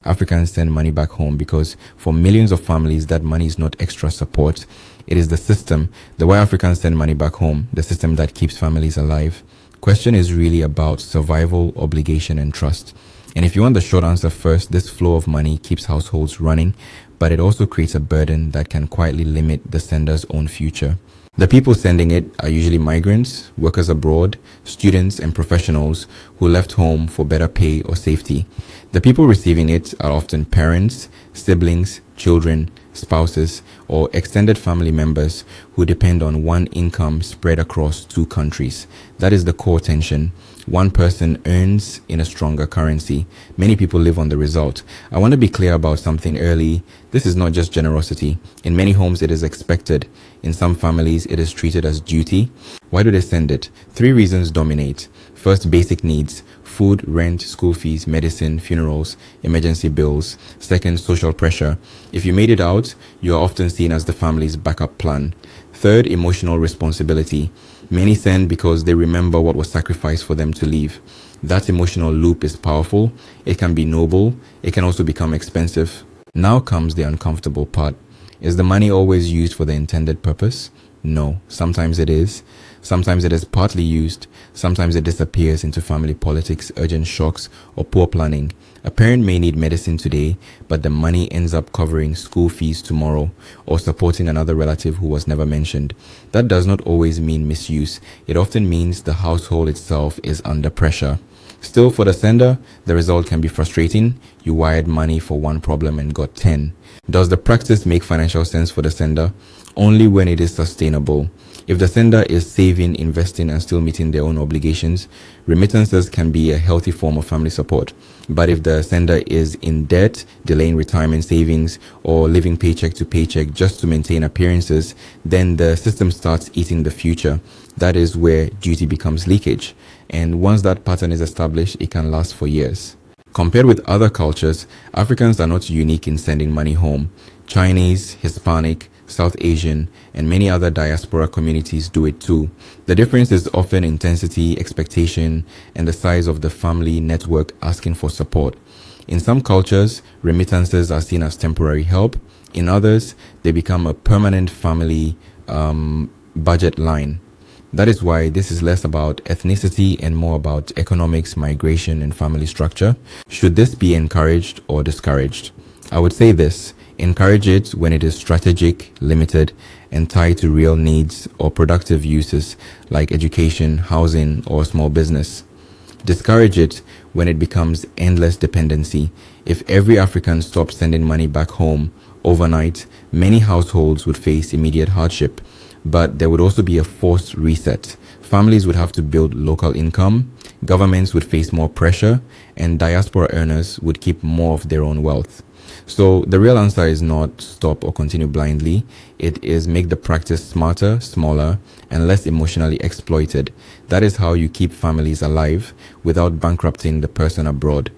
Africans send money back home because for millions of families, that money is not extra support. It is the system, the way Africans send money back home, the system that keeps families alive. Question is really about survival, obligation, and trust. And if you want the short answer first, this flow of money keeps households running, but it also creates a burden that can quietly limit the sender's own future. The people sending it are usually migrants, workers abroad, students, and professionals who left home for better pay or safety. The people receiving it are often parents, siblings, children, spouses, or extended family members who depend on one income spread across two countries. That is the core tension. One person earns in a stronger currency. Many people live on the result. I want to be clear about something early. This is not just generosity. In many homes, it is expected. In some families, it is treated as duty. Why do they send it? Three reasons dominate. First, basic needs: food, rent, school fees, medicine, funerals, emergency bills. Second, social pressure. If you made it out, you are often seen as the family's backup plan. Third, emotional responsibility. Many send because they remember what was sacrificed for them to leave. That emotional loop is powerful. It can be noble. It can also become expensive. Now comes the uncomfortable part. Is the money always used for the intended purpose? No. Sometimes it is. Sometimes it is partly used. Sometimes it disappears into family politics, urgent shocks, or poor planning. A parent may need medicine today, but the money ends up covering school fees tomorrow or supporting another relative who was never mentioned. That does not always mean misuse. It often means the household itself is under pressure. Still, for the sender, the result can be frustrating. You wired money for one problem and got 10. Does the practice make financial sense for the sender? Only when it is sustainable. If the sender is saving, investing, and still meeting their own obligations, remittances can be a healthy form of family support. But if the sender is in debt, delaying retirement savings, or living paycheck to paycheck just to maintain appearances, then the system starts eating the future. That is where duty becomes leakage. And once that pattern is established, it can last for years. Compared with other cultures, Africans are not unique in sending money home. Chinese, Hispanic, South Asian, and many other diaspora communities do it too. The difference is often intensity, expectation, and the size of the family network asking for support. In some cultures, remittances are seen as temporary help. In others, they become a permanent family budget line. That is why this is less about ethnicity and more about economics, migration, and family structure. Should this be encouraged or discouraged? I would say this: encourage it when it is strategic, limited, and tied to real needs or productive uses like education, housing, or small business. Discourage it when it becomes endless dependency. If every African stopped sending money back home overnight, many households would face immediate hardship. But there would also be a forced reset. Families would have to build local income, governments would face more pressure, and diaspora earners would keep more of their own wealth. So the real answer is not stop or continue blindly. It is make the practice smarter, smaller, and less emotionally exploited. That is how you keep families alive without bankrupting the person abroad.